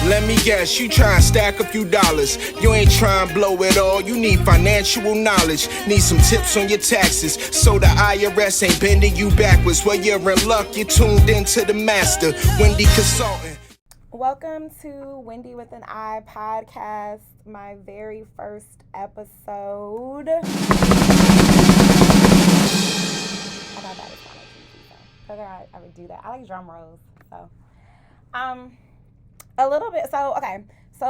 Let me guess, you try and stack a few dollars. You ain't trying to blow it all, you need financial knowledge. Need some tips on your taxes, so the IRS ain't bending you backwards. Well, you're in luck, you're tuned into the master, Wendy Consultant. Welcome to Wendy with an I podcast, my very first episode. I thought that was kind of cheesy, so I would do that. I like drum rolls, so. A little bit, so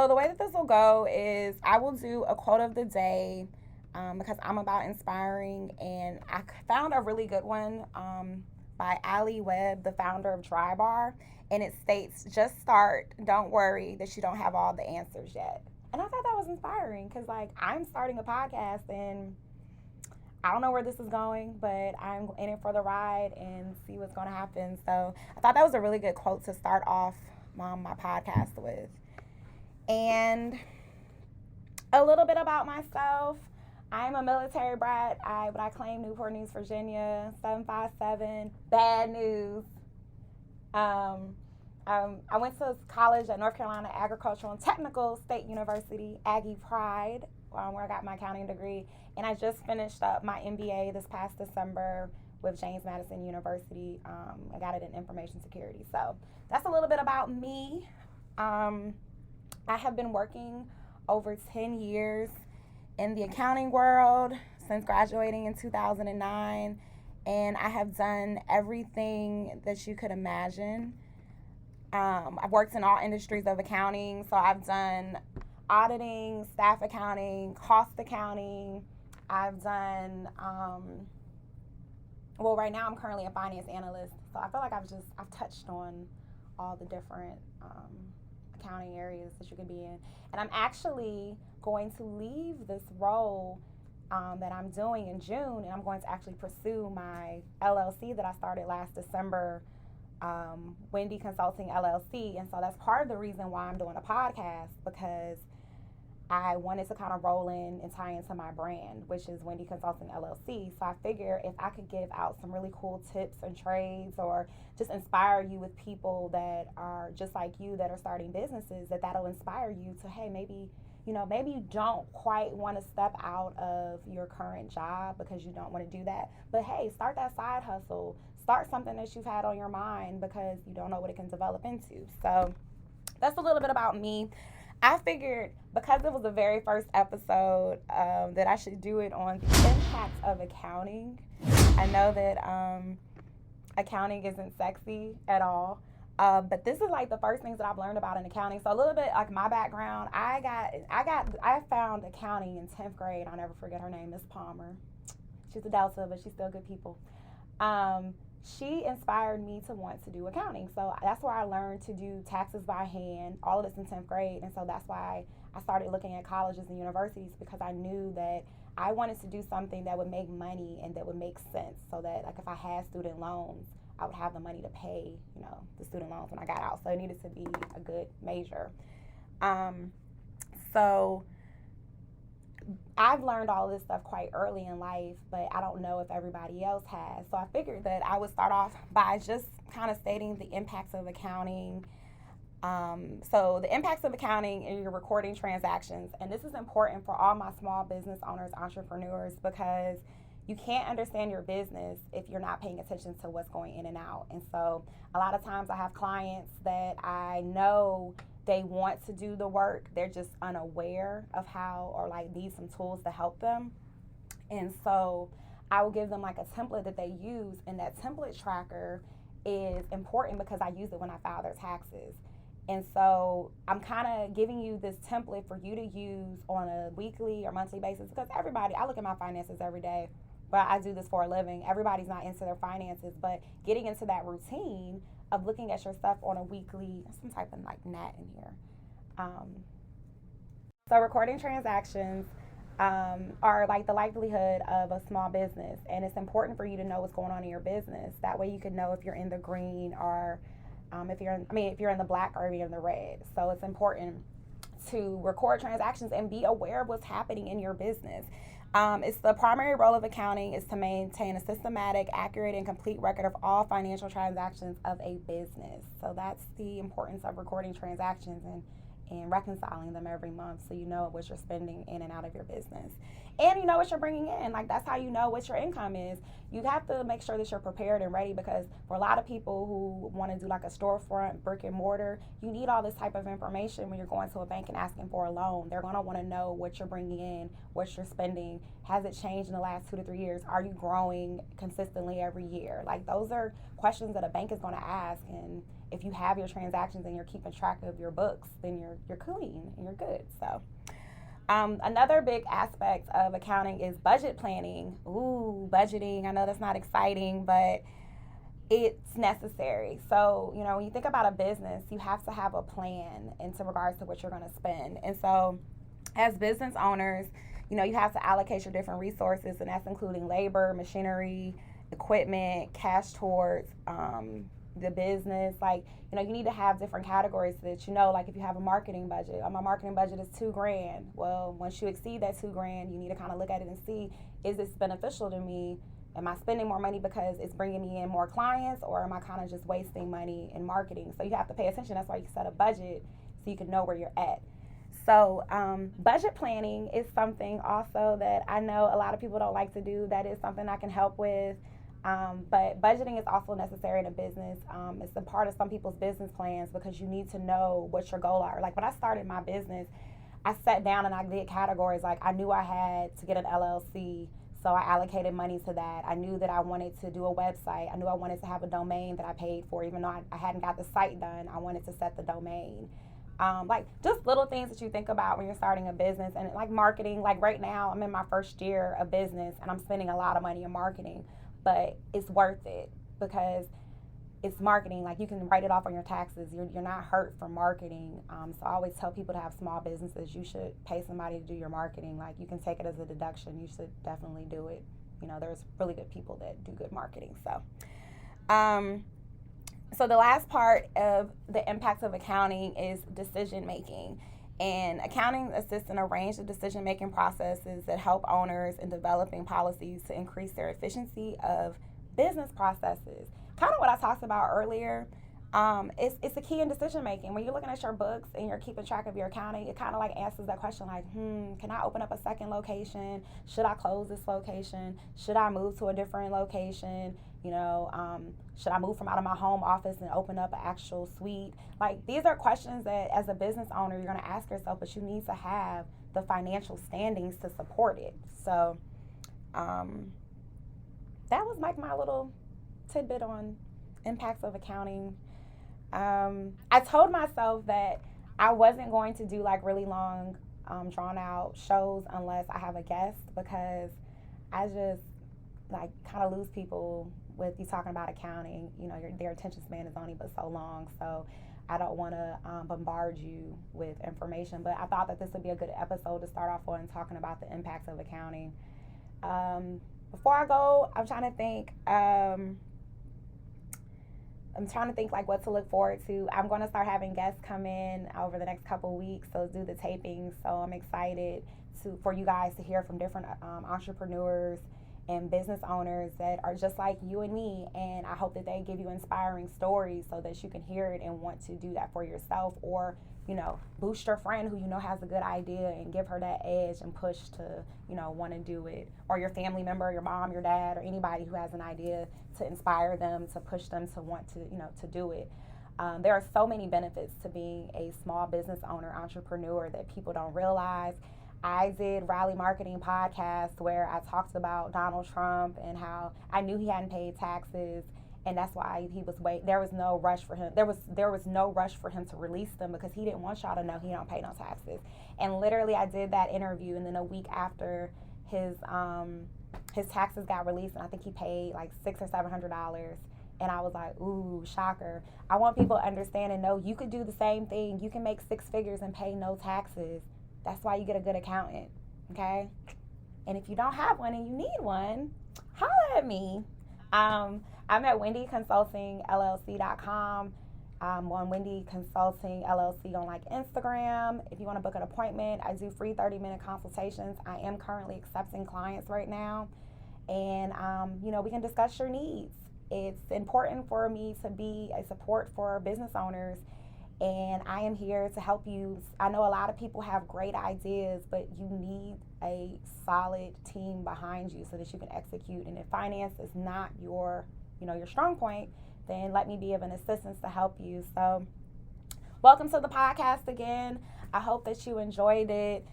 the way that this will go is I will do a quote of the day because I'm about inspiring, and I found a really good one by Ali Webb, the founder of Dry Bar, and it states, just start, don't worry that you don't have all the answers yet. And I thought that was inspiring because, like, I'm starting a podcast and I don't know where this is going, but I'm in it for the ride and see what's going to happen. So I thought that was a really good quote to start off my podcast with. And a little bit about myself. I'm a military brat. I claim Newport News, Virginia, 757. Bad news. I went to college at North Carolina Agricultural and Technical State University, Aggie Pride, where I got my accounting degree. And I just finished up my MBA this past December with James Madison University. I got it in information security. So that's a little bit about me. I have been working over 10 years in the accounting world since graduating in 2009. And I have done everything that you could imagine. I've worked in all industries of accounting. So I've done auditing, staff accounting, cost accounting. I've done, right now I'm currently a finance analyst. So I feel like I've touched on all the different accounting areas that you could be in. And I'm actually going to leave this role that I'm doing in June, and I'm going to actually pursue my LLC that I started last December, Wendy Consulting LLC. And so that's part of the reason why I'm doing a podcast, because I wanted to kind of roll in and tie into my brand, which is Wendy Consulting LLC. So I figure if I could give out some really cool tips and trades, or just inspire you with people that are just like you that are starting businesses, that'll inspire you to, hey, maybe you don't quite want to step out of your current job because you don't want to do that. But hey, start that side hustle. Start something that you've had on your mind because you don't know what it can develop into. So that's a little bit about me. I figured because it was the very first episode that I should do it on the impacts of accounting. I know that accounting isn't sexy at all, but this is like the first things that I've learned about in accounting. So a little bit like my background, I found accounting in 10th grade. I'll never forget her name, Miss Palmer. She's a Delta, but she's still good people. She inspired me to want to do accounting. So that's where I learned to do taxes by hand, all of this in 10th grade. And so that's why I started looking at colleges and universities, because I knew that I wanted to do something that would make money and that would make sense, so that like if I had student loans, I would have the money to pay, the student loans when I got out. So it needed to be a good major. So I've learned all this stuff quite early in life, but I don't know if everybody else has. So I figured that I would start off by just kind of stating the impacts of accounting. So the impacts of accounting in your recording transactions. And this is important for all my small business owners, entrepreneurs, because you can't understand your business if you're not paying attention to what's going in and out. And so a lot of times I have clients that I know they want to do the work, they're just unaware of how, or like need some tools to help them. And so I will give them like a template that they use, and that template tracker is important because I use it when I file their taxes. And so I'm kind of giving you this template for you to use on a weekly or monthly basis, because I look at my finances every day, but I do this for a living. Everybody's not into their finances, but getting into that routine of looking at your stuff on a weekly, some type of like gnat in here. So recording transactions are like the likelihood of a small business, and it's important for you to know what's going on in your business. That way you can know if you're in the green, or if you're in the black, or if you're in the red. So it's important to record transactions and be aware of what's happening in your business. It's the primary role of accounting is to maintain a systematic, accurate, and complete record of all financial transactions of a business. So that's the importance of recording transactions. And and reconciling them every month so you know what you're spending in and out of your business. And you know what you're bringing in. Like, that's how you know what your income is. You have to make sure that you're prepared and ready, because for a lot of people who want to do like a storefront, brick and mortar, you need all this type of information when you're going to a bank and asking for a loan. They're going to want to know what you're bringing in, what you're spending. Has it changed in the last 2 to 3 years? Are you growing consistently every year? Like, those are questions that a bank is going to ask. And if you have your transactions and you're keeping track of your books, then you're clean and you're good. So another big aspect of accounting is budget planning. Ooh, budgeting. I know that's not exciting, but it's necessary. So, you know, when you think about a business, you have to have a plan into regards to what you're going to spend. And so as business owners, you know, you have to allocate your different resources, and that's including labor, machinery, equipment, cash towards the business. Like, you know, you need to have different categories so that you know, like if you have a marketing budget, my marketing budget is $2,000. Well, once you exceed that $2,000, you need to kind of look at it and see, is this beneficial to me? Am I spending more money because it's bringing me in more clients, or am I kind of just wasting money in marketing? So you have to pay attention. That's why you set a budget so you can know where you're at. So budget planning is something also that I know a lot of people don't like to do. That is something I can help with. But budgeting is also necessary in a business. It's a part of some people's business plans, because you need to know what your goals are. Like, when I started my business, I sat down and I did categories. Like, I knew I had to get an LLC, so I allocated money to that. I knew that I wanted to do a website. I knew I wanted to have a domain that I paid for. Even though I hadn't got the site done, I wanted to set the domain. Like, just little things that you think about when you're starting a business. And like marketing, like right now I'm in my first year of business and I'm spending a lot of money in marketing, but it's worth it because it's marketing. Like, you can write it off on your taxes. You're not hurt from marketing. So I always tell people to have small businesses, you should pay somebody to do your marketing. Like, you can take it as a deduction. You should definitely do it. You know, there's really good people that do good marketing. So the last part of the impacts of accounting is decision making. And accounting assists in a range of decision-making processes that help owners in developing policies to increase their efficiency of business processes. Kind of what I talked about earlier. It's a key in decision-making. When you're looking at your books and you're keeping track of your accounting, it kind of like answers that question like, can I open up a second location? Should I close this location? Should I move to a different location? You know, should I move from out of my home office and open up an actual suite? Like, these are questions that as a business owner, you're going to ask yourself, but you need to have the financial standings to support it. So that was like my little tidbit on impacts of accounting. I told myself that I wasn't going to do like really long, drawn out shows unless I have a guest, because I just like kind of lose people with you talking about accounting. You know, their attention span is only but so long, so I don't want to bombard you with information. But I thought that this would be a good episode to start off on, talking about the impacts of accounting. Before I go, I'm trying to think like what to look forward to. I'm going to start having guests come in over the next couple weeks, so do the taping. So I'm excited for you guys to hear from different entrepreneurs and business owners that are just like you and me, and I hope that they give you inspiring stories so that you can hear it and want to do that for yourself, or, you know, boost your friend who you know has a good idea and give her that edge and push to, you know, want to do it, or your family member, your mom, your dad, or anybody who has an idea, to inspire them, to push them to want to, you know, to do it. There are so many benefits to being a small business owner, entrepreneur, that people don't realize. I did Rally Marketing podcast where I talked about Donald Trump and how I knew he hadn't paid taxes, and that's why he was there was no rush for him. There was no rush for him to release them, because he didn't want y'all to know he don't pay no taxes. And literally, I did that interview, and then a week after his taxes got released, and I think he paid like $600 or $700. And I was like, ooh, shocker. I want people to understand and know you could do the same thing. You can make 6 figures and pay no taxes. That's why you get a good accountant, okay? And if you don't have one and you need one, holler at me. I'm at wendyconsultingllc.com. I'm on Wendy Consulting LLC on like Instagram. If you want to book an appointment, I do free 30-minute consultations. I am currently accepting clients right now. And, you know, we can discuss your needs. It's important for me to be a support for business owners And I am here to help you. I know a lot of people have great ideas, but you need a solid team behind you so that you can execute. And if finance is not your strong point, then let me be of an assistance to help you. So welcome to the podcast again. I hope that you enjoyed it.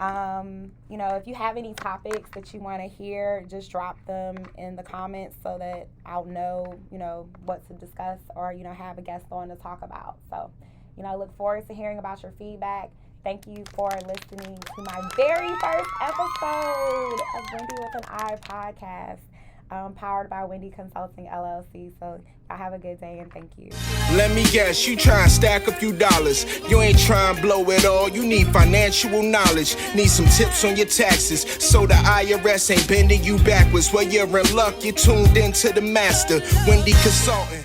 If you have any topics that you want to hear, just drop them in the comments so that I'll know, what to discuss or, have a guest on to talk about. So, I look forward to hearing about your feedback. Thank you for listening to my very first episode of Wendy with an I podcast, powered by Wendy Consulting LLC. So y'all have a good day and thank you. Let me guess, you try and stack a few dollars. You ain't trying to blow it all. You need financial knowledge. Need some tips on your taxes so the IRS ain't bending you backwards. Well, you're in luck. You're tuned into the master, Wendy Consulting.